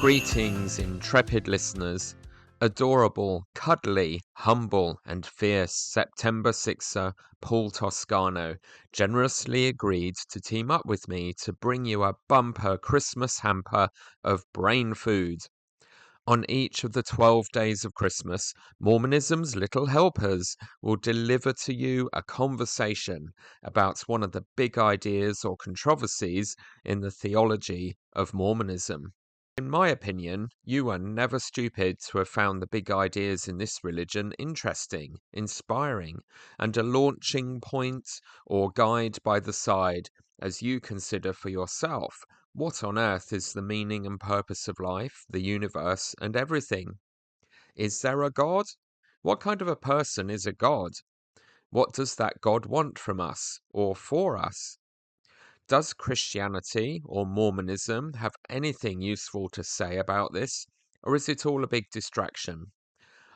Greetings, intrepid listeners. Adorable, cuddly, humble, and fierce September 6er Paul Toscano generously agreed to team up with me to bring you a bumper Christmas hamper of brain food. On each of the 12 days of Christmas, Mormonism's little helpers will deliver to you a conversation about one of the big ideas or controversies in the theology of Mormonism. In my opinion, you are never stupid to have found the big ideas in this religion interesting, inspiring, and a launching point or guide by the side as you consider for yourself what on earth is the meaning and purpose of life, the universe, and everything. Is there a God? What kind of a person is a God? What does that God want from us or for us? Does Christianity or Mormonism have anything useful to say about this, or is it all a big distraction?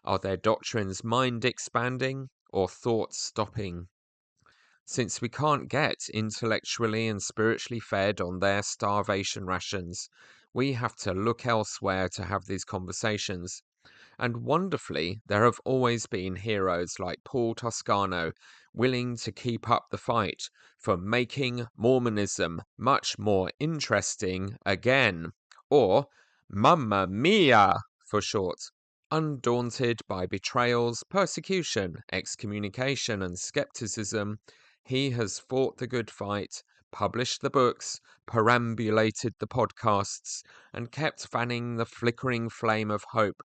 Are their doctrines mind-expanding or thought-stopping? Since we can't get intellectually and spiritually fed on their starvation rations, we have to look elsewhere to have these conversations. And wonderfully, there have always been heroes like Paul Toscano willing to keep up the fight for making Mormonism much more interesting again, or Mamma Mia for short. Undaunted by betrayals, persecution, excommunication, and skepticism, he has fought the good fight, published the books, perambulated the podcasts, and kept fanning the flickering flame of hope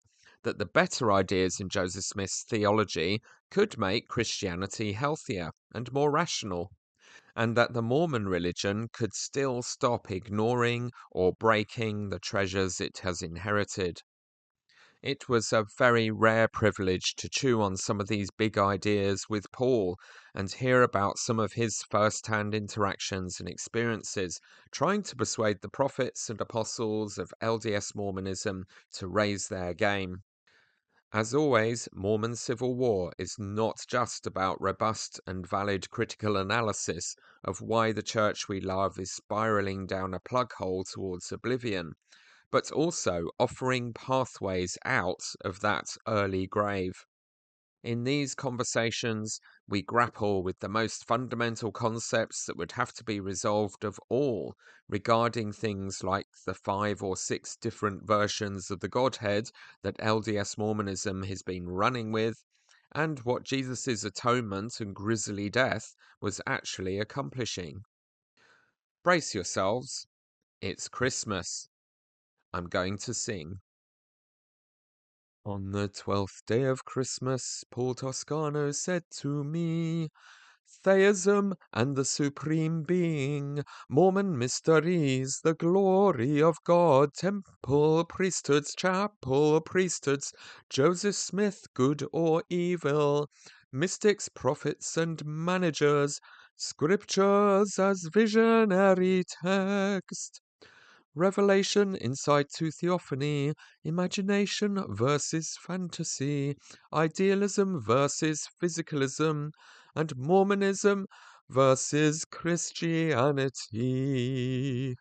that the better ideas in Joseph Smith's theology could make Christianity healthier and more rational, and that the Mormon religion could still stop ignoring or breaking the treasures it has inherited. It was a very rare privilege to chew on some of these big ideas with Paul and hear about some of his first-hand interactions and experiences trying to persuade the prophets and apostles of LDS Mormonism to raise their game. As always, Mormon civil war is not just about robust and valid critical analysis of why the church we love is spiraling down a plug hole towards oblivion, but also offering pathways out of that early grave. In these conversations, we grapple with the most fundamental concepts that would have to be resolved of all regarding things like the 5 or 6 different versions of the Godhead that LDS Mormonism has been running with, and what Jesus' atonement and grisly death was actually accomplishing. Brace yourselves. It's Christmas. I'm going to sing. On the 12th day of Christmas, Paul Toscano said to me, Theism and the Supreme Being, Mormon mysteries, the glory of God, temple, priesthoods, chapel, priesthoods, Joseph Smith, good or evil, mystics, prophets, and managers, scriptures as visionary text. Revelation, insight to theophany, imagination versus fantasy, idealism versus physicalism, and Mormonism versus Christianity.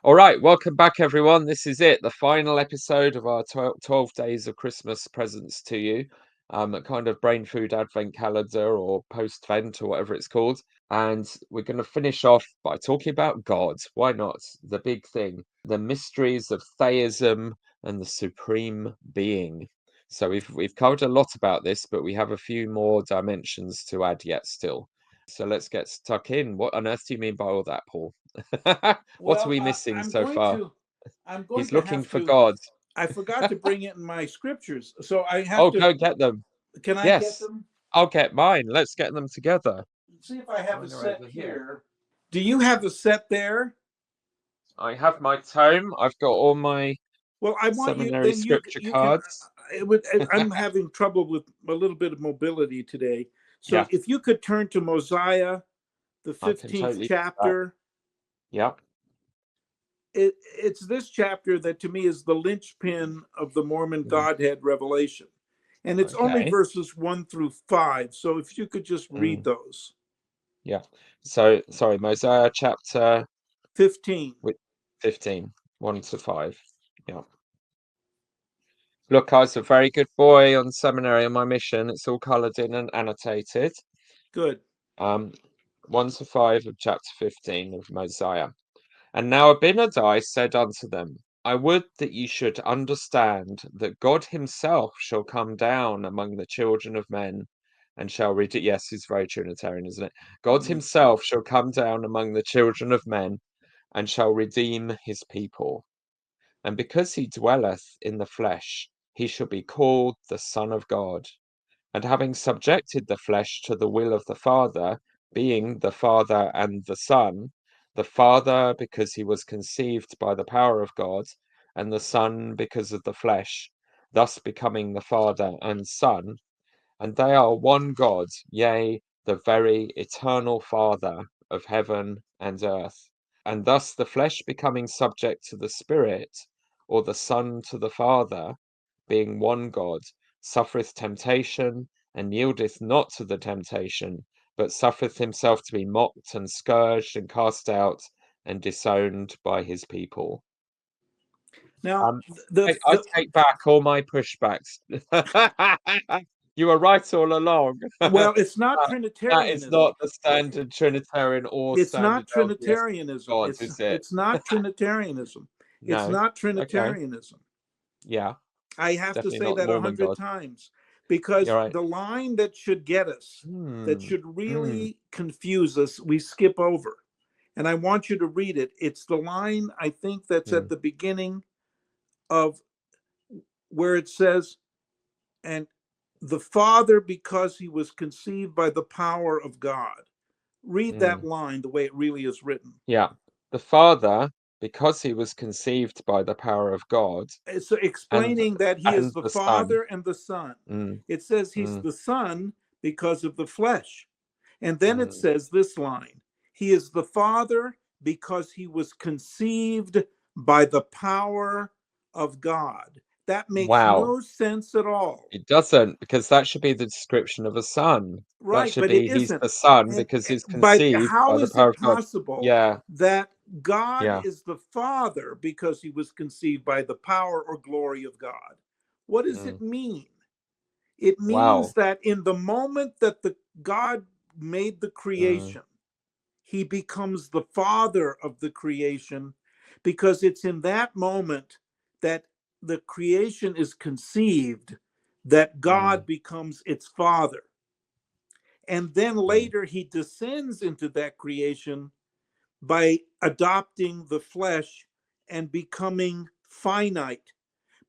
All right, welcome back, everyone. This is it, the final episode of our 12 days of Christmas presents to you. A kind of brain food advent calendar or post-vent or whatever it's called. And we're going to finish off by talking about God. Why not? The big thing, the mysteries of theism and the supreme being. So we've covered a lot about this, but we have a few more dimensions to add yet still. So let's get stuck in. What on earth do you mean by all that, Paul? What are we missing so far? He's looking for God. I forgot to bring it in my scriptures, so I have to. Go get them. Can I get Yes, them? I'll get mine. Let's get them together. See if I have Mine a are set over here. here. Do you have a set there? I have my tome. I've got all my Well, I want you. seminary Then scripture you cards. I'm having trouble with a little bit of mobility today. So Yeah. if you could turn to Mosiah, the I can 15th totally do that. chapter. Yep. It's this chapter that to me is the linchpin of the Mormon Godhead revelation. And it's only Okay. verses 1 through 5. So if you could just read those. Yeah. So, sorry, Mosiah chapter 15. 15. 1 to 5. Yeah. Look, I was a very good boy on seminary on my mission. It's all coloured in and annotated. Good. 1 to 5 of chapter 15 of Mosiah. And now Abinadi said unto them, I would that ye should understand that God himself shall come down among the children of men and shall redeem. Yes, it's very Trinitarian, isn't it? God himself shall come down among the children of men and shall redeem his people. And because he dwelleth in the flesh, he shall be called the Son of God. And having subjected the flesh to the will of the Father, being the Father and the Father because he was conceived by the power of God, and the Son because of the flesh, thus becoming the Father and Son, and they are one God, yea, the very eternal Father of heaven and earth. And thus the flesh becoming subject to the Spirit, or the Son to the Father, being one God, suffereth temptation, and yieldeth not to the temptation, but suffereth himself to be mocked and scourged and cast out and disowned by his people. Now, I take back all my pushbacks. You were right all along. well, it's not That Trinitarianism. is not the standard Trinitarian or It's standard not LDS Trinitarianism. God, is it? It's not Trinitarianism. It's No. not Okay. Trinitarianism. Yeah. I have to Definitely say not that Mormon 100 God. times, because You're right. the line that should get us, that should really confuse us, we skip over. And I want you to read it. It's the line, I think, that's at the beginning of where it says, and the Father, because he was conceived by the power of God. Read that line the way it really is written. Yeah. The Father, because he was conceived by the power of God. So explaining that he is the the Father Son. and the Son. It says he's the Son because of the flesh. And then it says this line, he is the Father because he was conceived by the power of God. That makes no sense at all. It doesn't, because that should be the description of a son. That Right, should but it be he's isn't. the son And because he's but conceived by how the is power it of God. possible Yeah. that God Yeah. is the Father because he was conceived by the power or glory of God? What does it mean? It means that in the moment that the God made the creation, he becomes the Father of the creation, because it's in that moment that the creation is conceived that God becomes its Father. And then later he descends into that creation by adopting the flesh and becoming finite,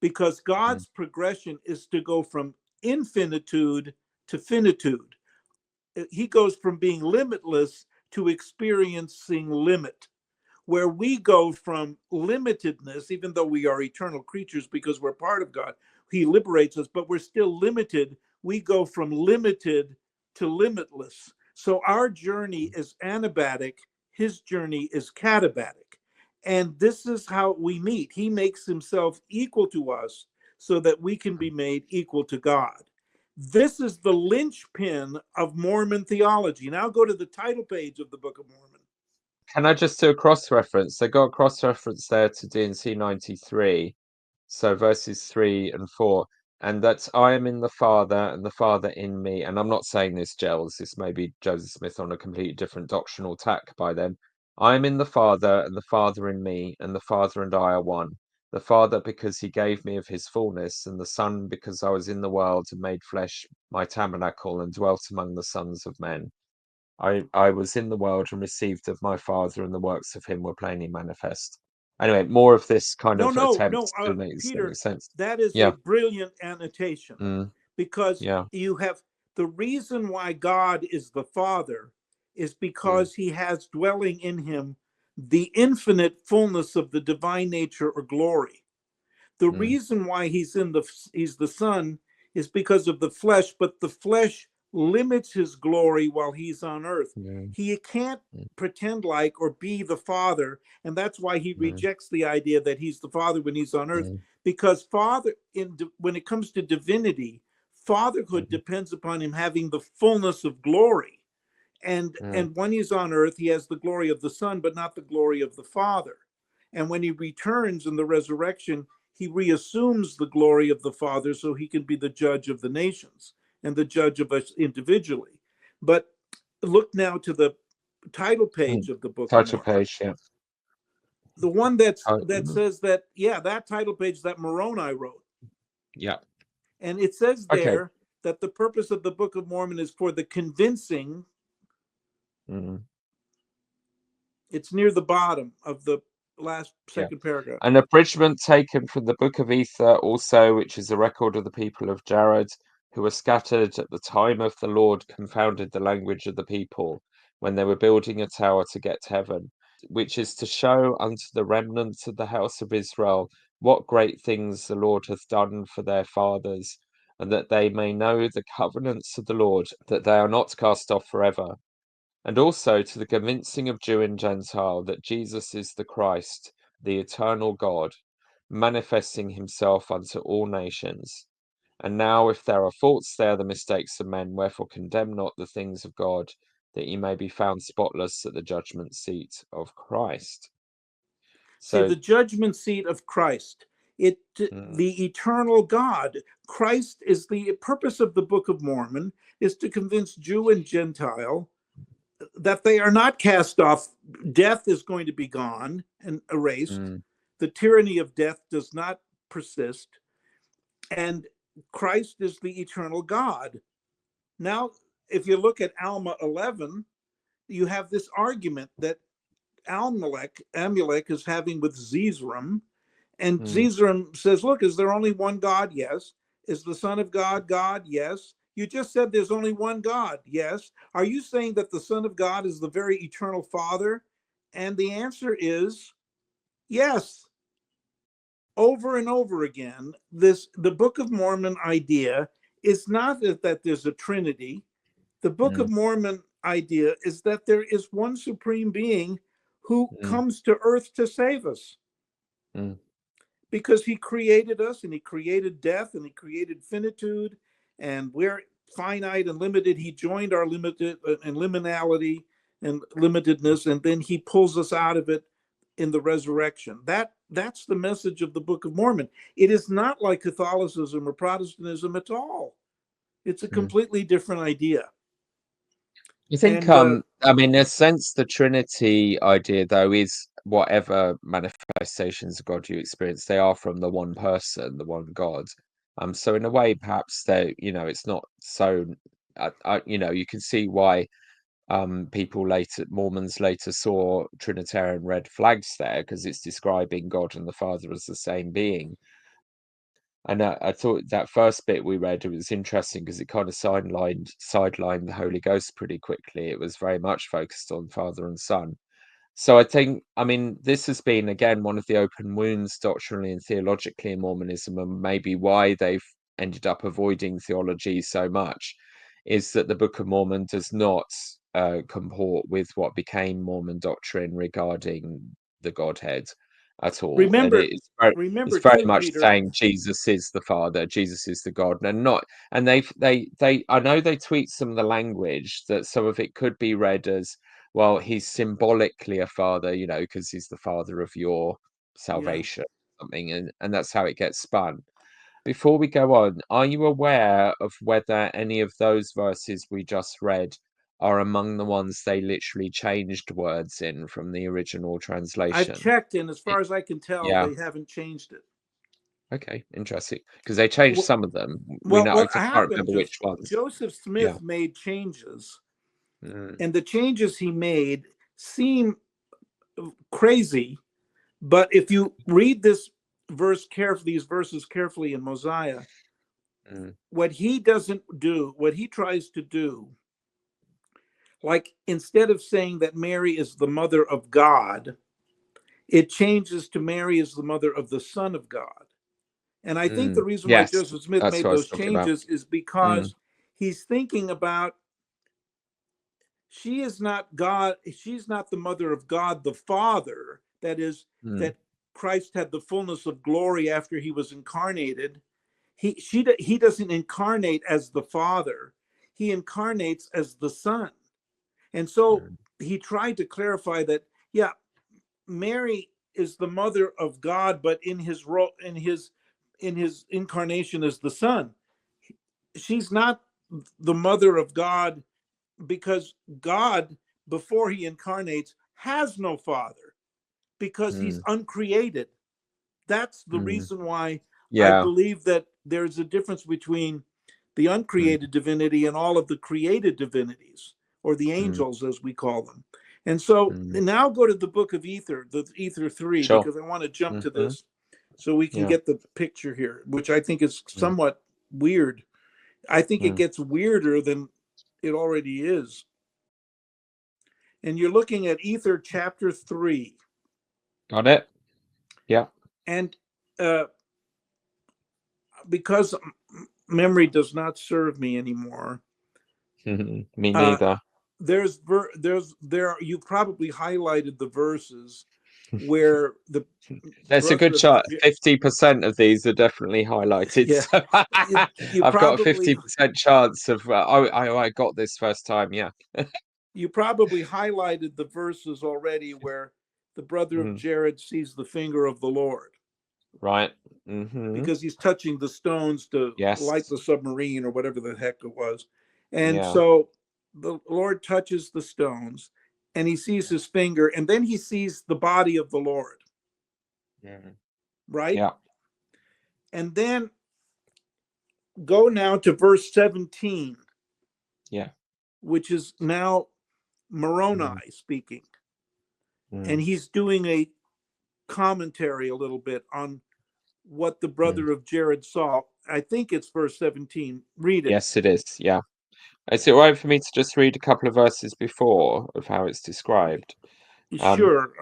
because God's progression is to go from infinitude to finitude. He goes from being limitless to experiencing limit, where we go from limitedness, even though we are eternal creatures because we're part of God. He liberates us, but we're still limited. We go from limited to limitless. So our journey is anabatic, his journey is katabatic. And this is how we meet. He makes himself equal to us so that we can be made equal to God. This is the linchpin of Mormon theology. Now go to the title page of the Book of Mormon. Can I just do a cross-reference? They got a cross-reference there to D&C 93, so verses 3 and 4, and that's I am in the Father and the Father in me. And I'm not saying this gels, this may be Joseph Smith on a completely different doctrinal tack by then. I am in the Father and the Father in me, and the Father and I are one. The Father because he gave me of his fullness, and the Son because I was in the world and made flesh my tabernacle and dwelt among the sons of men. I was in the world and received of my Father, and the works of him were plainly manifest. Anyway, more of this kind of attempt to make Peter, sense. that is a Yeah. brilliant annotation, because Yeah. you have the reason why God is the Father is because he has dwelling in him the infinite fullness of the divine nature or glory. The reason why he's the Son is because of the flesh, but the flesh limits his glory while he's on earth. He can't pretend like or be the Father, and that's why he rejects the idea that he's the Father when he's on earth, because when it comes to divinity, fatherhood depends upon him having the fullness of glory. And when he's on earth, he has the glory of the Son, but not the glory of the Father. And when he returns in the resurrection, he reassumes the glory of the Father so he can be the judge of the nations and the judge of us individually. But look now to the title page of the Book of Title Mormon. page, yeah. The one that says that, that title page that Moroni wrote. Yeah. And it says there that the purpose of the Book of Mormon is for the convincing. It's near the bottom of the second paragraph. An abridgment taken from the Book of Ether also, which is a record of the people of Jared, who were scattered at the time of the Lord confounded the language of the people when they were building a tower to get to heaven, which is to show unto the remnant of the house of Israel what great things the Lord hath done for their fathers, and that they may know the covenants of the Lord, that they are not cast off forever. And also to the convincing of Jew and Gentile that Jesus is the Christ, the eternal God, manifesting himself unto all nations. And now, if there are faults, they are the mistakes of men, wherefore condemn not the things of God, that ye may be found spotless at the judgment seat of Christ. So, see, the judgment seat of Christ, the eternal God. Christ is the purpose of the Book of Mormon, is to convince Jew and Gentile that they are not cast off. Death is going to be gone and erased. The tyranny of death does not persist. And Christ is the eternal God. Now, if you look at Alma 11, you have this argument that Amulek is having with Zeezrom. And Zeezrom says, look, is there only one God? Yes. Is the Son of God God? Yes. You just said there's only one God. Yes. Are you saying that the Son of God is the very eternal Father? And the answer is yes. Over and over again, the Book of Mormon idea is not that there's a Trinity. The Book of Mormon idea is that there is one supreme being who comes to earth to save us. Because he created us, and he created death, and he created finitude, and we're finite and limited. He joined our limited and liminality and limitedness, and then he pulls us out of it in the resurrection. That's the message of the Book of Mormon. It is not like Catholicism or Protestantism at all. It's a completely different idea. You think, I mean, in a sense, the Trinity idea, though, is whatever manifestations of God you experience, they are from the one person, the one God. So in a way, perhaps they, it's not so, you can see why Mormons later saw Trinitarian red flags there, because it's describing God and the Father as the same being. And I thought that first bit we read, it was interesting because it kind of sidelined the Holy Ghost pretty quickly. It was very much focused on Father and Son. So I mean, this has been, again, one of the open wounds doctrinally and theologically in Mormonism, and maybe why they've ended up avoiding theology so much, is that the Book of Mormon does not comport with what became Mormon doctrine regarding the Godhead at all. Remember, it's very much Peter, saying Jesus is the Father, Jesus is the God, and not. And they I know they tweak some of the language, that some of it could be read as, well, he's symbolically a father, because he's the father of your salvation, something, and that's how it gets spun. Before we go on, are you aware of whether any of those verses we just read are among the ones they literally changed words in from the original translation? I've checked, and as far as I can tell, they haven't changed it. Okay, interesting, because they changed some of them. What I can't remember which ones. Joseph Smith made changes, and the changes he made seem crazy, but if you read these verses carefully in Mosiah, what he tries to do, like instead of saying that Mary is the mother of God, it changes to Mary is the mother of the Son of God. And I think the reason why Joseph Smith made those changes is because he's thinking about, she is not God. She's not the mother of God, the Father. That is, that Christ had the fullness of glory after he was incarnated. He doesn't incarnate as the Father. He incarnates as the Son. And so he tried to clarify that, Mary is the mother of God, but in his role, in his incarnation as the Son. She's not the mother of God, because God, before he incarnates, has no father, because he's uncreated. That's the reason why I believe that there's a difference between the uncreated divinity and all of the created divinities, or the angels, as we call them. And so now go to the book of Ether, the Ether 3, because I want to jump to this so we can get the picture here, which I think is somewhat weird. I think it gets weirder than it already is. And you're looking at Ether chapter 3. Got it? Yeah. And because memory does not serve me anymore. Me neither. You probably highlighted the verses where there's a good shot. 50% of these are definitely highlighted. Yeah. So I've got a 50% chance of I got this first time. Yeah. You probably highlighted the verses already where the brother of Jared sees the finger of the Lord. Right. Because he's touching the stones to light the submarine or whatever the heck it was. And so the Lord touches the stones and he sees his finger, and then he sees the body of the Lord. Right? Yeah. And then go now to verse 17. Yeah. Which is now Moroni speaking. And he's doing a commentary a little bit on what the brother of Jared saw. I think it's verse 17. Read it. Yes, it is. Yeah. Is it right for me to just read a couple of verses before of how it's described? Sure.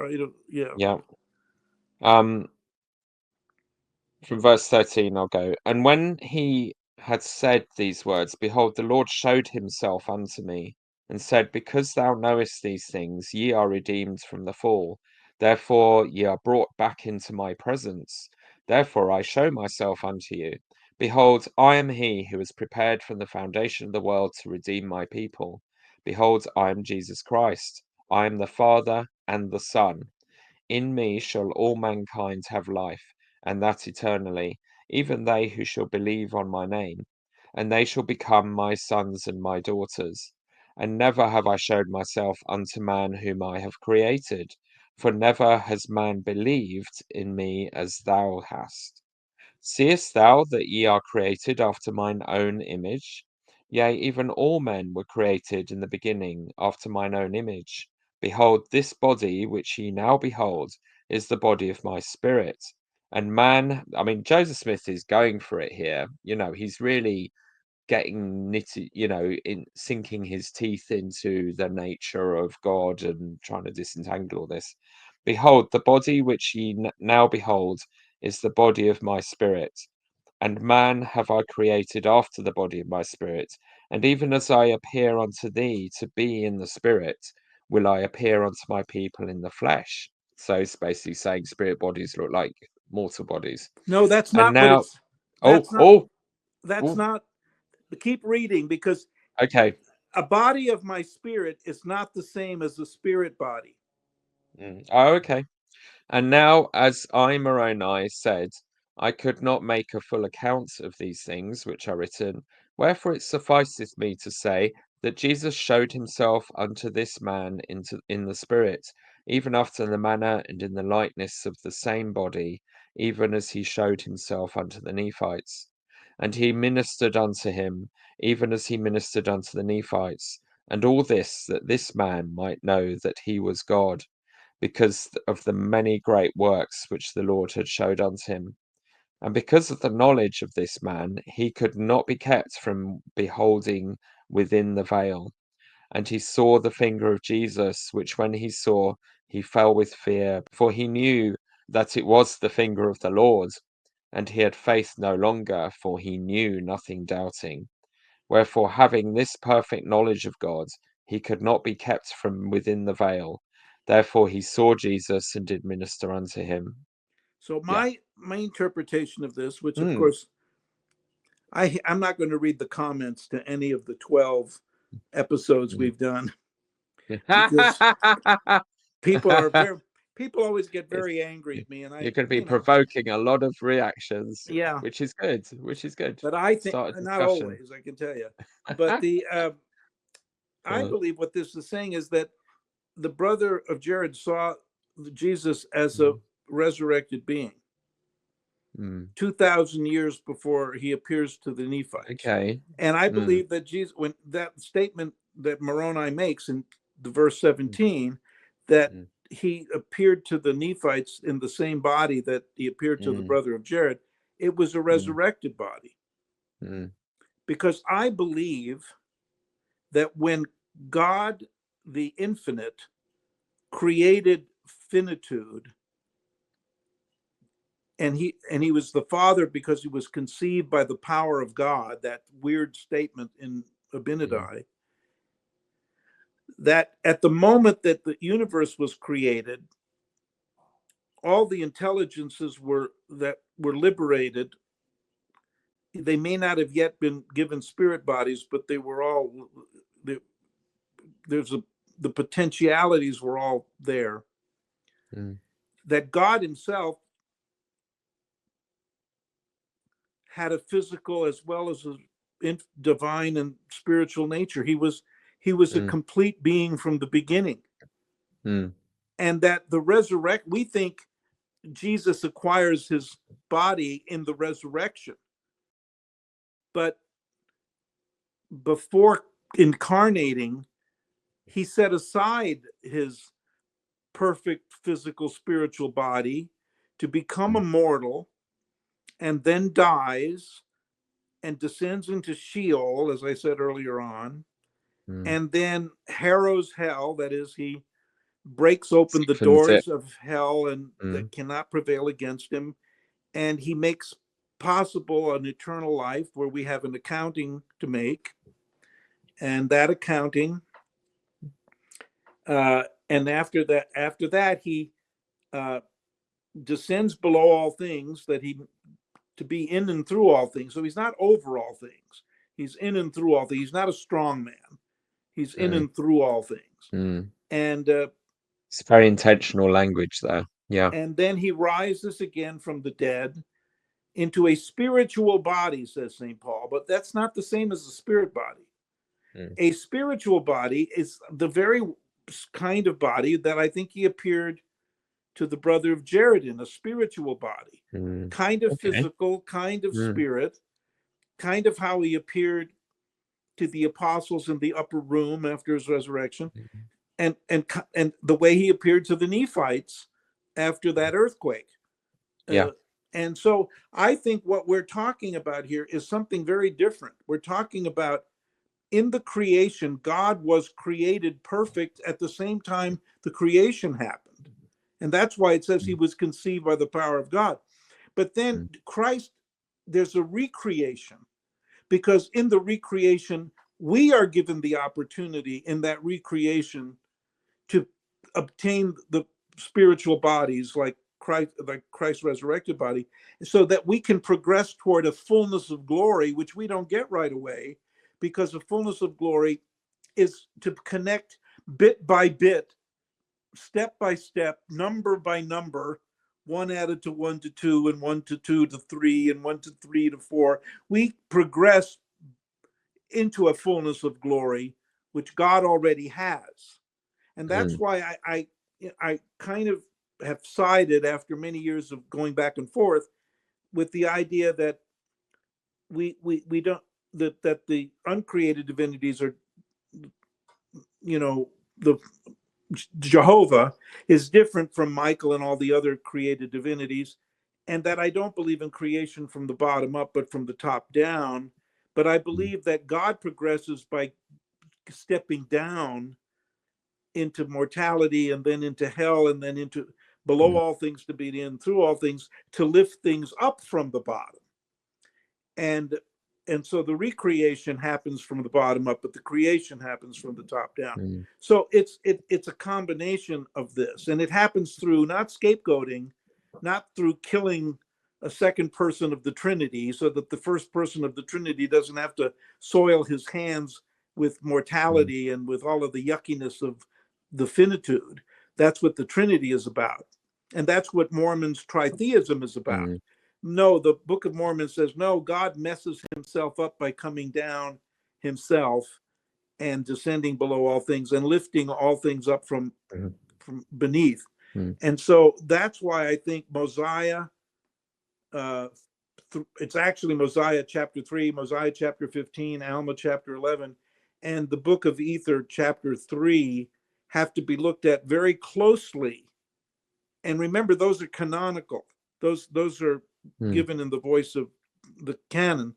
Yeah. Yeah. From verse 13, I'll go. And when he had said these words, behold, the Lord showed himself unto me, and said, because thou knowest these things, ye are redeemed from the fall. Therefore ye are brought back into my presence. Therefore I show myself unto you. Behold, I am he who was prepared from the foundation of the world to redeem my people. Behold, I am Jesus Christ. I am the Father and the Son. In me shall all mankind have life, and that eternally, even they who shall believe on my name. And they shall become my sons and my daughters. And never have I showed myself unto man whom I have created, for never has man believed in me as thou hast. Seest thou that ye are created after mine own image? Yea, even all men were created in the beginning after mine own image. Behold, this body which ye now behold is the body of my spirit. And man, I mean, Joseph Smith is going for it here. He's really getting knitted, sinking his teeth into the nature of God and trying to disentangle all this. Behold, the body which ye now behold is the body of my spirit. And man have I created after the body of my spirit. And even as I appear unto thee to be in the spirit, will I appear unto my people in the flesh. So it's basically saying spirit bodies look like mortal bodies. No, that's not now, what it's. That's not. Keep reading, because okay. A body of my spirit is not the same as a spirit body. Oh, okay. And now, as I, Moroni, said, I could not make a full account of these things which are written, wherefore it sufficeth me to say that Jesus showed himself unto this man in the spirit, even after the manner and in the likeness of the same body, even as he showed himself unto the Nephites. And he ministered unto him, even as he ministered unto the Nephites, and all this that this man might know that he was God, because of the many great works which the Lord had showed unto him. And because of the knowledge of this man, he could not be kept from beholding within the veil. And he saw the finger of Jesus, which when he saw, he fell with fear, for he knew that it was the finger of the Lord. And he had faith no longer, for he knew nothing doubting. Wherefore, having this perfect knowledge of God, he could not be kept from within the veil. Therefore he saw Jesus and did minister unto him. So my interpretation of this, which of course, I'm not going to read the comments to any of the 12 episodes we've done, because people are people always get It's, very angry at me, and you're going to be you know, provoking a lot of reactions, yeah. which is good. Which is good. But I think Start a not discussion. always, I can tell you. But I Uh, believe what this is saying is that the brother of Jared saw Jesus as a mm, resurrected being mm, 2,000 years before he appears to the Nephites. okay. And I Mm, believe that Jesus, when that statement that Moroni makes in the verse mm, 17, that mm, he appeared to the Nephites in the same body that he appeared to the mm, brother of Jared, it was a mm, resurrected body. mm, Because I believe that when God, the infinite, created finitude, and he was the father because he was conceived by the power of God, that weird statement in mm, Abinadi, that at the moment that the universe was created, all the intelligences that were liberated. They may not have yet been given spirit bodies, but they were all the potentialities were all there. mm, That God himself had a physical as well as a divine and spiritual nature. He was a mm, complete being from the beginning. mm, And that the we think Jesus acquires his body in the resurrection. But before incarnating, he set aside his perfect physical spiritual body to become mm, immortal, and then dies and descends into Sheol, as I said earlier on, mm. and then harrows hell. That is, he breaks open the Stiffens it. doors of hell and Mm, that cannot prevail against him. And he makes possible an eternal life where we have an accounting to make. And that accounting, and after that, he uh, descends below all things, that he to be in and through all things. So he's not over all things. He's in and through all things. He's not a strong man. He's in mm, and through all things. mm. And It's very intentional language there. Yeah. then he rises again from the dead into a spiritual body, says St. Paul. But that's not the same as a spirit body. Mm, A spiritual body is the very kind of body that I think he appeared to the brother of Jared in, a spiritual body, mm. kind of Okay. physical, kind of Mm, spirit, kind of how he appeared to the apostles in the upper room after his resurrection, mm, and the way he appeared to the Nephites after that earthquake. yeah. And so I think what we're talking about here is something very different. We're talking about in the creation, God was created perfect at the same time the creation happened. And that's why it says he Mm, was conceived by the power of God. But then mm, Christ, there's a recreation, because in the recreation, we are given the opportunity in that recreation to obtain the spiritual bodies like Christ's resurrected body, so that we can progress toward a fullness of glory, which we don't get right away, because the fullness of glory is to connect bit by bit, step by step, number by number, one added to one to two, and one to two to three, and one to three to four. We progress into a fullness of glory, which God already has. And that's mm, why I kind of have sided, after many years of going back and forth, with the idea that we don't, that the uncreated divinities are, the Jehovah is different from Michael and all the other created divinities, and that I don't believe in creation from the bottom up, but from the top down. But I mm, believe that God progresses by stepping down into mortality, and then into hell, and then into below mm, all things to be in through all things, to lift things up from the bottom. And so the recreation happens from the bottom up, but the creation happens from the top down. mm, So it's a combination of this, and it happens through not scapegoating, not through killing a second person of the Trinity, so that the first person of the Trinity doesn't have to soil his hands with mm, mortality and with all of the yuckiness of the finitude, That's what the Trinity is about. And that's what Mormons' tritheism is about. Mm. No, the Book of Mormon says, no, God messes himself up by coming down himself and descending below all things and lifting all things up from beneath. And so that's why I think Mosiah, it's actually Mosiah chapter 3, Mosiah chapter 15, Alma chapter 11, and the Book of Ether chapter 3 have to be looked at very closely. And remember, those are canonical. Those are given in the voice of the canon.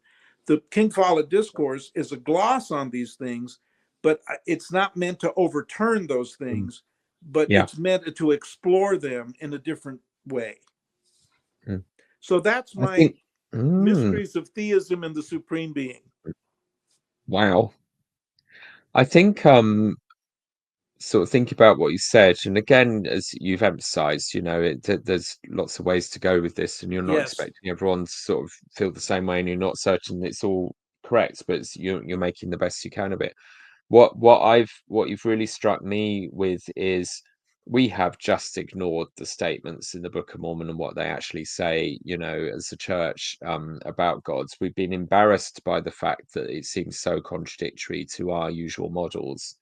The King Follett Discourse is a gloss on these things, but it's not meant to overturn those things, but it's meant to explore them in a different way. So that's my mysteries of theism and the supreme being. Wow. I think sort of think about what you said, and again, as you've emphasized, you know, there's lots of ways to go with this, and you're not expecting everyone to sort of feel the same way, and you're not certain it's all correct, but you're making the best you can of it. What you've really struck me with is we have just ignored the statements in the Book of Mormon and what they actually say, you know, as a church, about gods. We've been embarrassed by the fact that it seems so contradictory to our usual models,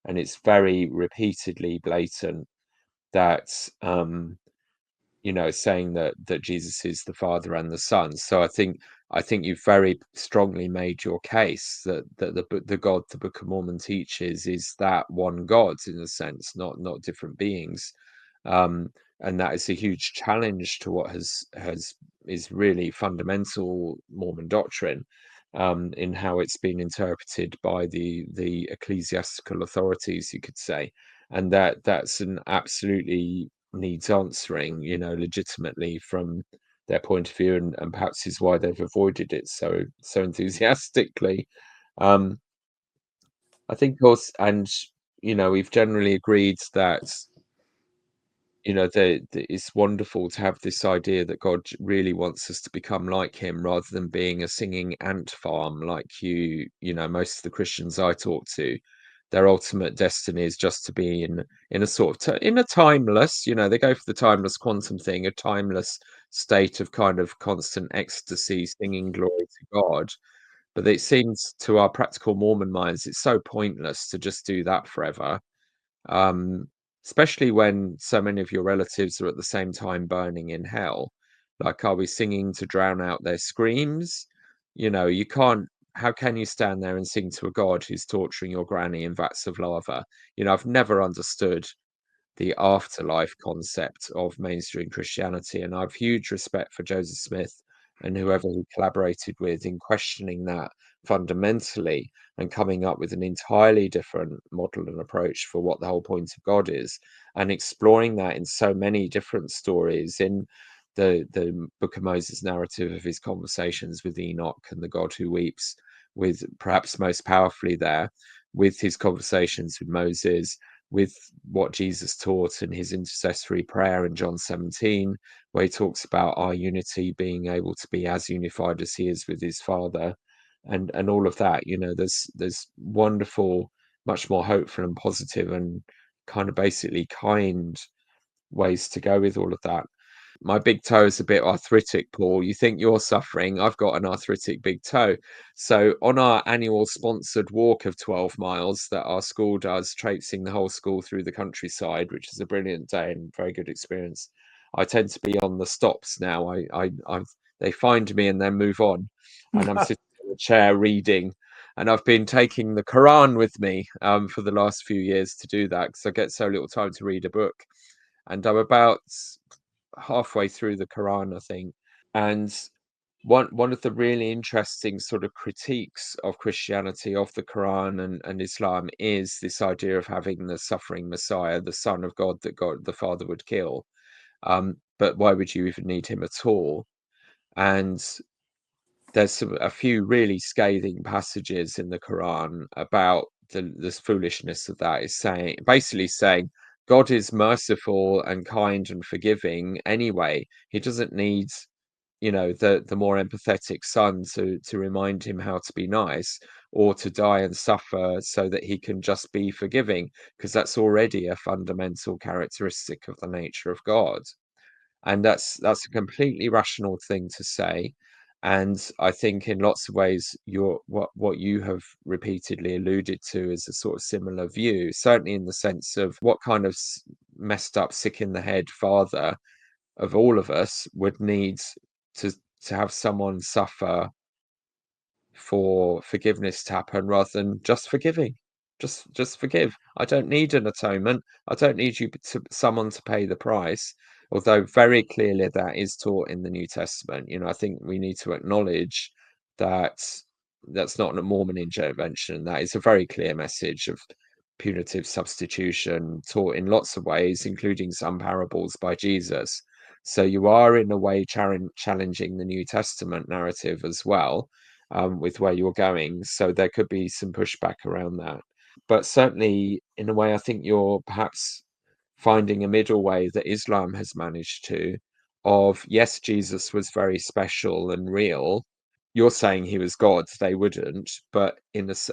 and it's very repeatedly blatant that you know, saying that Jesus is the Father and the Son. So I think you've very strongly made your case that the God the Book of Mormon teaches is that one God, in a sense, not different beings, and that is a huge challenge to what is really fundamental Mormon doctrine, in how it's been interpreted by the ecclesiastical authorities, you could say, and that's an absolutely needs answering, you know, legitimately from their point of view, and perhaps is why they've avoided it so enthusiastically. I think also, and you know, we've generally agreed that, you know, it's wonderful to have this idea that God really wants us to become like him rather than being a singing ant farm like you know, most of the Christians I talk to, their ultimate destiny is just to be in a sort of in a timeless, you know, they go for the timeless quantum thing, a timeless state of kind of constant ecstasy, singing glory to God. But it seems to our practical Mormon minds, it's so pointless to just do that forever. Um, Especially when so many of your relatives are at the same time burning in hell. Like, are we singing to drown out their screams? You know, you can't. How can you stand there and sing to a god who's torturing your granny in vats of lava? You know, I've never understood the afterlife concept of mainstream Christianity, and I have huge respect for Joseph Smith and whoever he collaborated with in questioning that fundamentally and coming up with an entirely different model and approach for what the whole point of God is, and exploring that in so many different stories in the Book of Moses narrative of his conversations with Enoch and the God who weeps, with perhaps most powerfully there with his conversations with Moses, with what Jesus taught in his intercessory prayer in John 17, where he talks about our unity, being able to be as unified as he is with his Father, and all of that. You know, there's wonderful, much more hopeful and positive and kind of basically kind ways to go with all of that. My big toe is a bit arthritic, Paul. You think you're suffering? I've got an arthritic big toe. So on our annual sponsored walk of 12 miles that our school does, traipsing the whole school through the countryside, which is a brilliant day and very good experience, I tend to be on the stops now. They find me and then move on, and I'm sitting in a chair reading. And I've been taking the Quran with me for the last few years to do that because I get so little time to read a book. And I'm about halfway through the Quran, I think. And one of the really interesting sort of critiques of Christianity, of the Quran and Islam, is this idea of having the suffering Messiah, the Son of God that God the Father would kill. But why would you even need him at all? And there's a few really scathing passages in the Quran about this foolishness of that. Is saying, basically saying, God is merciful and kind and forgiving anyway. He doesn't need you know, the more empathetic son to remind him how to be nice, or to die and suffer so that he can just be forgiving, because that's already a fundamental characteristic of the nature of God. And that's a completely rational thing to say. And I think in lots of ways what you have repeatedly alluded to is a sort of similar view, certainly in the sense of what kind of messed up, sick in the head father of all of us would need to to have someone suffer for forgiveness to happen, rather than just forgiving. Just forgive. I don't need an atonement. I don't need you to someone to pay the price. Although very clearly that is taught in the New Testament. You know, I think we need to acknowledge that that's not a Mormon intervention. That is a very clear message of punitive substitution taught in lots of ways, including some parables by Jesus. So you are in a way challenging the New Testament narrative as well, with where you're going. So there could be some pushback around that. But certainly, in a way, I think you're perhaps finding a middle way that Islam has managed to, of yes, Jesus was very special and real. You're saying he was God, they wouldn't. But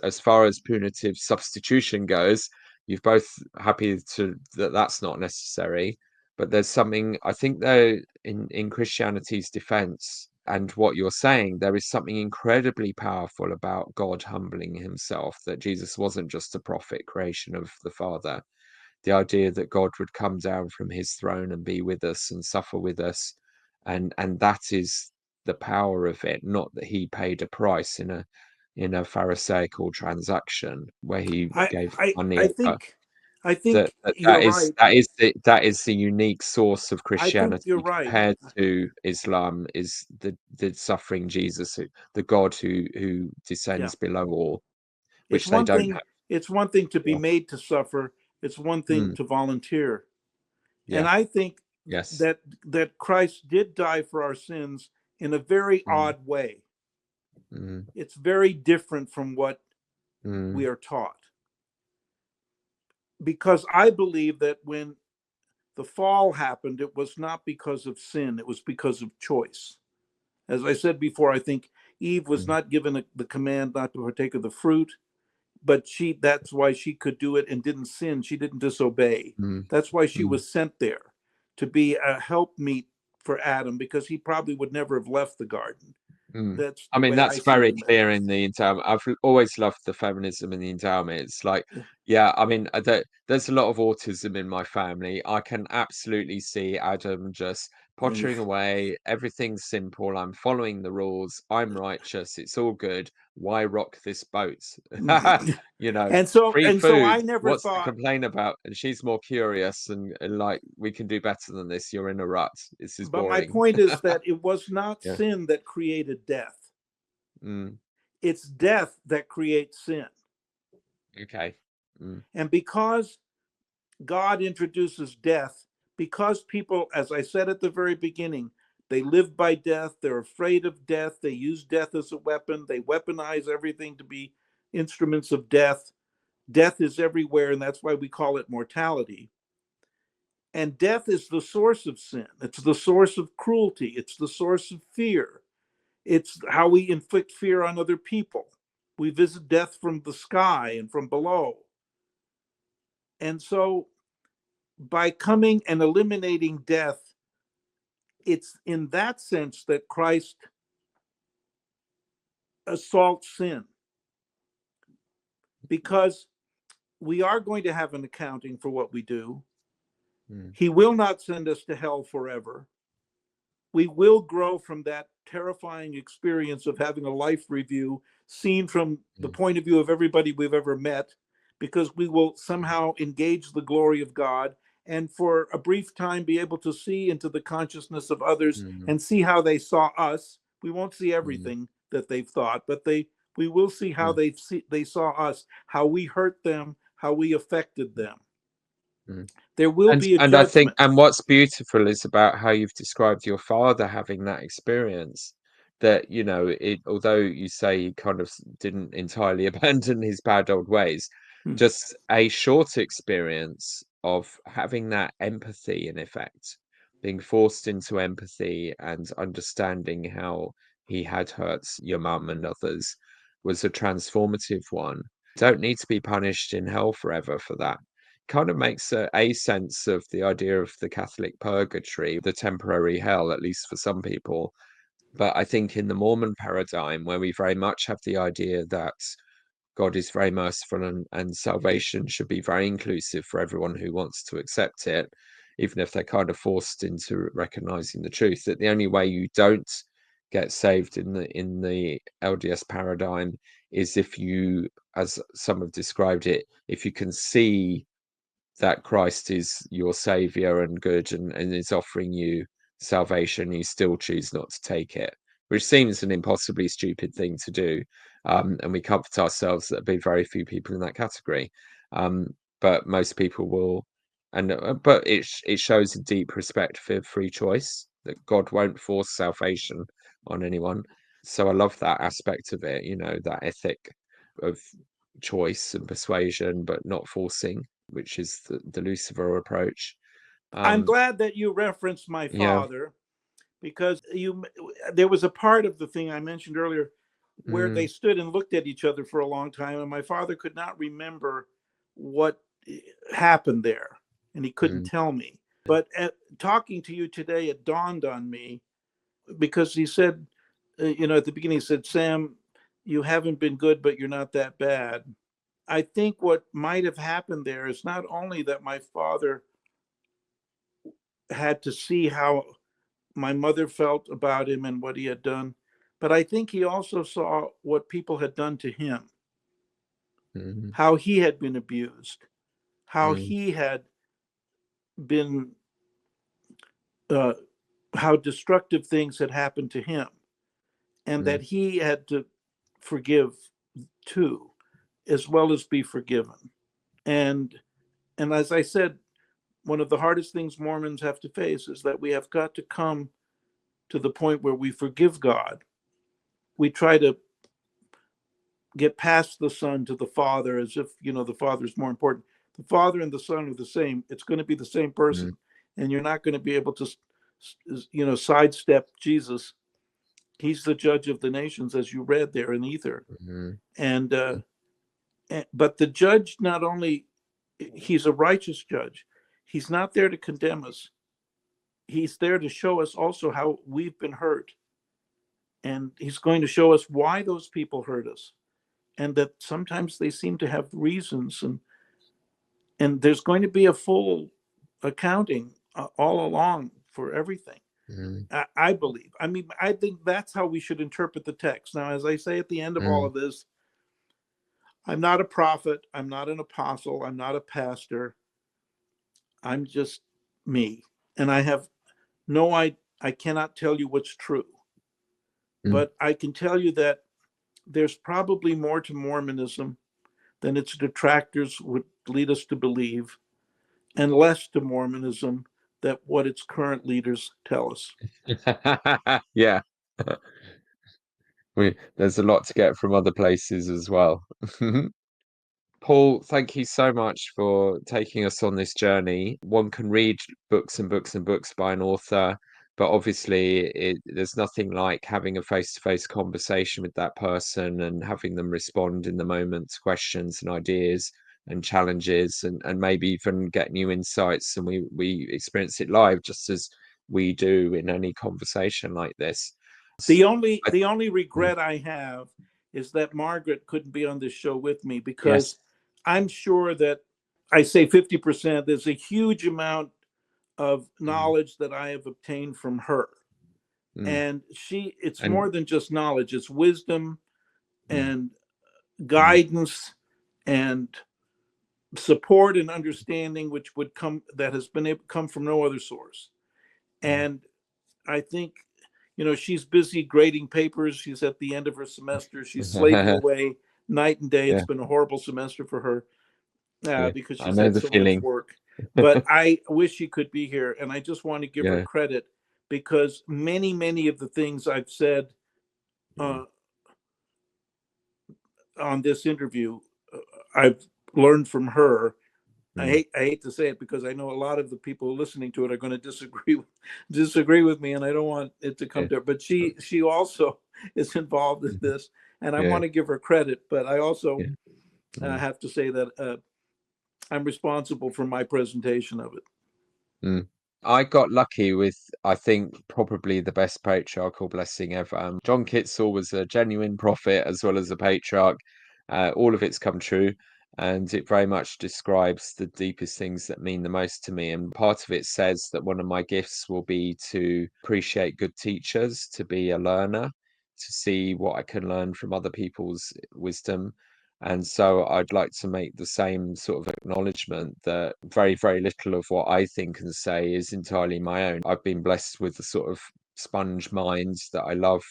as far as punitive substitution goes, you've both happy to that's not necessary. But there's something, I think, though, in Christianity's defense and what you're saying, there is something incredibly powerful about God humbling himself, that Jesus wasn't just a prophet, creation of the Father. The idea that God would come down from his throne and be with us and suffer with us, and that is the power of it, not that he paid a price in a pharisaical transaction where he I gave I money I over. think I That, think that you're that is right. that is the unique source of I think you're Christianity right. compared to Islam, is the suffering Jesus, the God who Yeah. descends below all, It's which they one don't thing have. it's one thing to be Yeah. made to suffer. It's one thing Mm, to volunteer. And yeah. I think Yes. that Christ did die for our sins in a very Mm, odd way. mm, It's very different from what we mm, are taught. Because I believe that when the fall happened, it was not because of sin, it was because of choice. As I said before, I think Eve was mm, not given the command not to partake of the fruit, but that's why she could do it and didn't sin. She didn't disobey. mm, That's why she mm. was sent there, to be a helpmeet for Adam, because he probably would never have left the garden. Mm. That's I the mean, way I that's see very the matter. clear in the endowment. I've always loved the feminism in the endowment. It's like, Yeah. yeah, I mean, there's a lot of autism in my family. I can absolutely see Adam just pottering away. Everything's simple. I'm following the rules. I'm righteous. It's all good. Why rock this boat? You know, free And so food. I never What's to thought, complain about? And she's more curious and like, we can do better than this. You're in a rut. This is but my boring. point is that it was not Yeah. sin that created death. Mm, It's death that creates sin. okay. Mm, And because God introduces death, because people, as I said at the very beginning, they live by death, they're afraid of death, they use death as a weapon, they weaponize everything to be instruments of death. Death is everywhere, and that's why we call it mortality. And death is the source of sin, it's the source of cruelty, it's the source of fear, it's how we inflict fear on other people. We visit death from the sky and from below. And so by coming and eliminating death, it's in that sense that Christ assaults sin, because we are going to have an accounting for what we do. mm, He will not send us to hell forever. We will grow from that terrifying experience of having a life review seen from the mm, point of view of everybody we've ever met, because we will mm, somehow engage the glory of God and for a brief time be able to see into the consciousness of others mm, and see how they saw us. We won't see mm, everything that they've thought, but we will see how mm, they saw us, how we hurt them, how we affected them. mm. There will be a And I think, judgment. and what's beautiful is about how you've described your father having that experience. That, you know, it, although you say he kind of didn't entirely abandon his bad old ways, Hmm. just a short experience of having that empathy in effect, being forced into empathy and understanding how he had hurt your mum and others was a transformative one. Don't need to be punished in hell forever for that. Kind of makes a sense of the idea of the Catholic purgatory, the temporary hell, at least for some people. But I think in the Mormon paradigm, where we very much have the idea that God is very merciful and salvation should be very inclusive for everyone who wants to accept it, even if they're kind of forced into recognizing the truth, that the only way you don't get saved in the LDS paradigm is if you, as some have described it, if you can see that Christ is your savior and good and is offering you salvation, you still choose not to take it, which seems an impossibly stupid thing to do. And we comfort ourselves that there'll be very few people in that category. But most people will, but it shows a deep respect for free choice, that God won't force salvation on anyone. So I love that aspect of it, that ethic of choice and persuasion, but not forcing, which is the Lucifer approach. I'm glad that you referenced my Yeah. father, because there was a part of the thing I mentioned earlier where they stood and looked at each other for a long time, and my father could not remember what happened there, and he couldn't tell me. But talking to you today, it dawned on me, because he said, at the beginning, he said, Sam, you haven't been good, but you're not that bad. I think what might have happened there is not only that my father had to see how my mother felt about him and what he had done, but I think he also saw what people had done to him, how he had been abused, how he had been, how destructive things had happened to him, and that he had to forgive too, as well as be forgiven. And as I said, one of the hardest things Mormons have to face is that we have got to come to the point where we forgive God. We try to get past the Son to the Father as if, the Father is more important. The Father and the Son are the same. It's going to be the same person. And you're not going to be able to, sidestep Jesus. He's the judge of the nations, as you read there in Ether. But the judge, not only, he's a righteous judge. He's not there to condemn us. He's there to show us also how we've been hurt. And he's going to show us why those people hurt us. And that sometimes they seem to have reasons. And there's going to be a full accounting all along for everything. I believe. I mean, I think that's how we should interpret the text. Now, as I say at the end of all of this, I'm not a prophet. I'm not an apostle. I'm not a pastor. I'm just me. And I have I cannot tell you what's true. But I can tell you that there's probably more to Mormonism than its detractors would lead us to believe, and less to Mormonism than what its current leaders tell us. Yeah. There's a lot to get from other places as well. Paul, thank you so much for taking us on this journey. One can read books and books and books by an author, but obviously there's nothing like having a face-to-face conversation with that person and having them respond in the moment to questions and ideas and challenges, and maybe even get new insights. And we experience it live, just as we do in any conversation like this. The only regret I have is that Margaret couldn't be on this show with me, because I'm sure that, I say 50%, there's a huge amount of knowledge that I have obtained from her. And it's more than just knowledge, it's wisdom and guidance and support and understanding, which would that has been able to come from no other source. And I think, she's busy grading papers. She's at the end of her semester. She's slaving away night and day. It's been a horrible semester for her because she's had so much work. But I wish she could be here. And I just want to give her credit, because many, many of the things I've said on this interview, I've learned from her I hate to say it, because I know a lot of the people listening to it are going to disagree with me, and I don't want it to come to her. But she also is involved in this, and I want to give her credit. But I also have to say that I'm responsible for my presentation of it. I got lucky with, I think, probably the best patriarchal blessing ever. John Kitzel was a genuine prophet as well as a patriarch. All of it's come true, and it very much describes the deepest things that mean the most to me. And part of it says that one of my gifts will be to appreciate good teachers, to be a learner, to see what I can learn from other people's wisdom. And so I'd like to make the same sort of acknowledgement that very, very little of what I think and say is entirely my own. I've been blessed with the sort of sponge mind that I love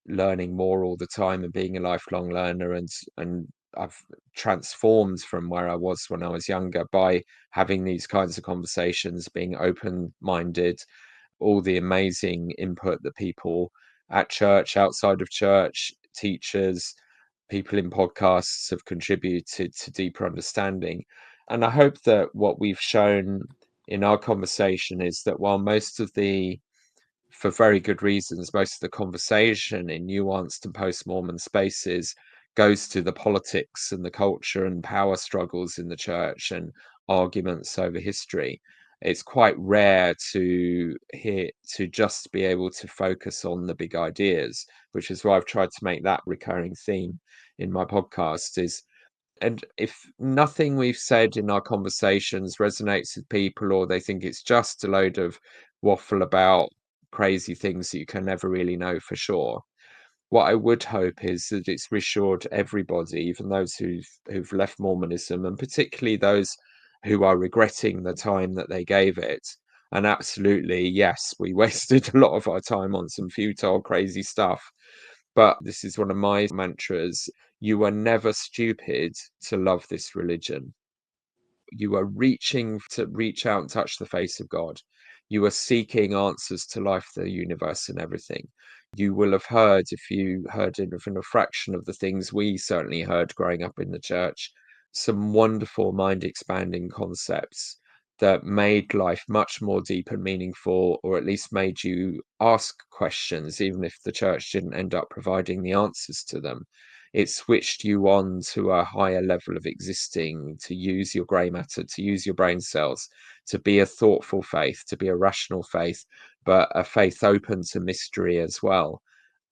learning more all the time and being a lifelong learner, and I've transformed from where I was when I was younger by having these kinds of conversations, being open-minded, all the amazing input that people at church, outside of church, teachers, people in podcasts have contributed to deeper understanding. And I hope that what we've shown in our conversation is that while for very good reasons, most of the conversation in nuanced and post-Mormon spaces goes to the politics and the culture and power struggles in the church and arguments over history. It's quite rare to just be able to focus on the big ideas, which is why I've tried to make that recurring theme in my podcast. And if nothing we've said in our conversations resonates with people, or they think it's just a load of waffle about crazy things that you can never really know for sure, what I would hope is that it's reassured everybody, even those who've left Mormonism, and particularly those who are regretting the time that they gave it. And absolutely, yes, we wasted a lot of our time on some futile, crazy stuff. But this is one of my mantras: you are never stupid to love this religion. You are reaching to reach out and touch the face of God. You are seeking answers to life, the universe, and everything. You will have heard, if you heard even a fraction of the things we certainly heard growing up in the church, some wonderful mind expanding concepts that made life much more deep and meaningful, or at least made you ask questions, even if the church didn't end up providing the answers to them. It switched you on to a higher level of existing, to use your grey matter, to use your brain cells, to be a thoughtful faith, to be a rational faith, but a faith open to mystery as well.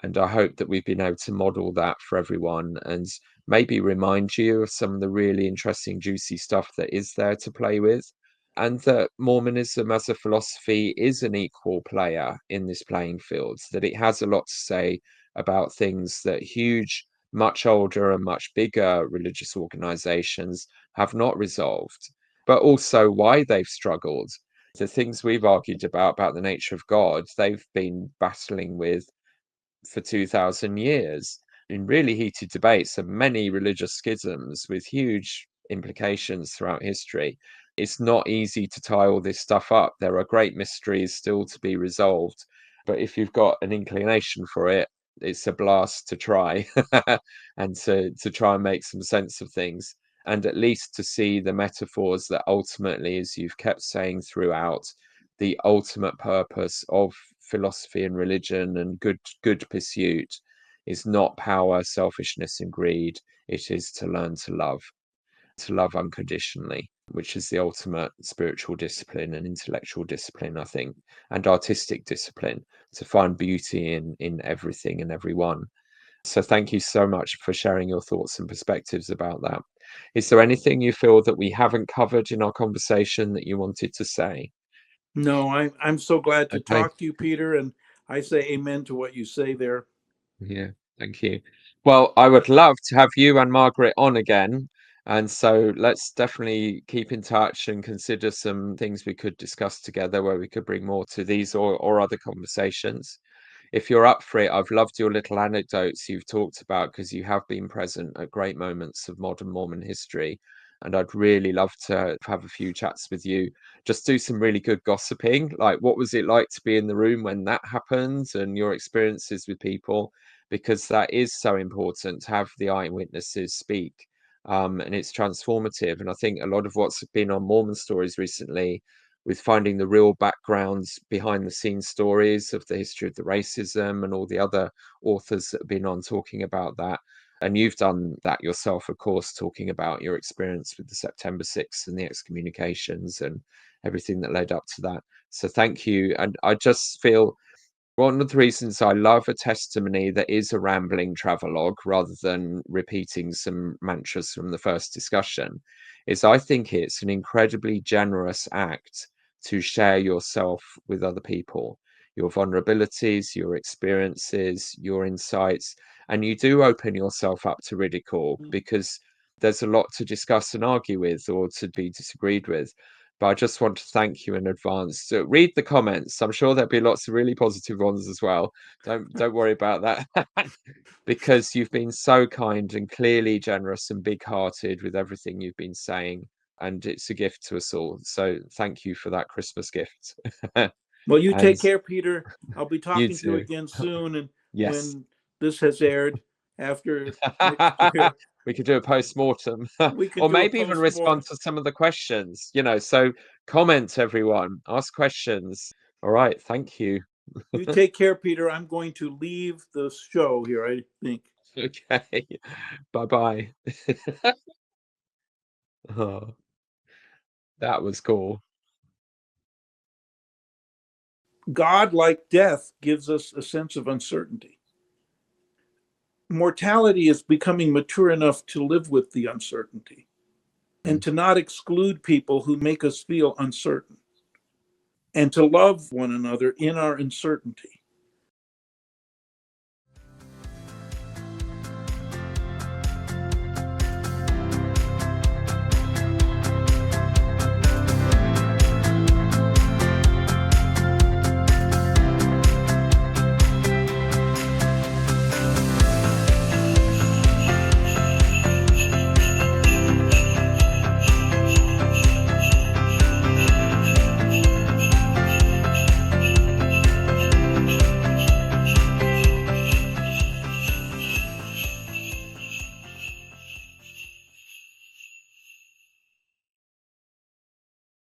And I hope that we've been able to model that for everyone, and maybe remind you of some of the really interesting, juicy stuff that is there to play with. And that Mormonism as a philosophy is an equal player in this playing field, that it has a lot to say about things that huge, much older and much bigger religious organizations have not resolved, but also why they've struggled. The things we've argued about the nature of God, they've been battling with for 2,000 years in really heated debates and many religious schisms with huge implications throughout history. It's not easy to tie all this stuff up. There are great mysteries still to be resolved, but if you've got an inclination for it, it's a blast to try and to try and make some sense of things, and at least to see the metaphors that ultimately, as you've kept saying throughout, the ultimate purpose of philosophy and religion and good pursuit is not power, selfishness, and greed. It is to learn to love unconditionally, which is the ultimate spiritual discipline and intellectual discipline, I think, and artistic discipline, to find beauty in everything and everyone. So thank you so much for sharing your thoughts and perspectives about that. Is there anything you feel that we haven't covered in our conversation that you wanted to say? No, I'm so glad to Okay. talk to you, Peter, and I say amen to what you say there. Yeah, thank you. Well, I would love to have you and Margaret on again. And so let's definitely keep in touch and consider some things we could discuss together where we could bring more to these or other conversations. If you're up for it, I've loved your little anecdotes you've talked about, because you have been present at great moments of modern Mormon history. And I'd really love to have a few chats with you. Just do some really good gossiping. Like, what was it like to be in the room when that happened, and your experiences with people? Because that is so important to have the eyewitnesses speak. and it's transformative. And I think a lot of what's been on Mormon Stories recently, with finding the real backgrounds behind the scenes stories of the history of the racism, and all the other authors that have been on talking about that. And you've done that yourself, of course, talking about your experience with the September 6th and the excommunications and everything that led up to that. So thank you. And I just feel one of the reasons I love a testimony that is a rambling travelogue rather than repeating some mantras from the first discussion is I think it's an incredibly generous act to share yourself with other people, your vulnerabilities, your experiences, your insights, and you do open yourself up to ridicule because there's a lot to discuss and argue with or to be disagreed with. But I just want to thank you in advance. So read the comments. I'm sure there'll be lots of really positive ones as well. Don't worry about that. Because you've been so kind and clearly generous and big-hearted with everything you've been saying, and it's a gift to us all. So thank you for that Christmas gift. Well, you And take care, Peter. I'll be you talking to you too. again soon, and Yes. when this has aired after next year, We could do a post-mortem we can or do a maybe even post-mortem. respond to some of the questions, so comment, everyone, ask questions. All right, thank you. You take care, Peter. I'm going to leave the show here, I think. Okay, bye-bye. Oh, that was cool. God, like death, gives us a sense of uncertainty. Mortality is becoming mature enough to live with the uncertainty and to not exclude people who make us feel uncertain, and to love one another in our uncertainty.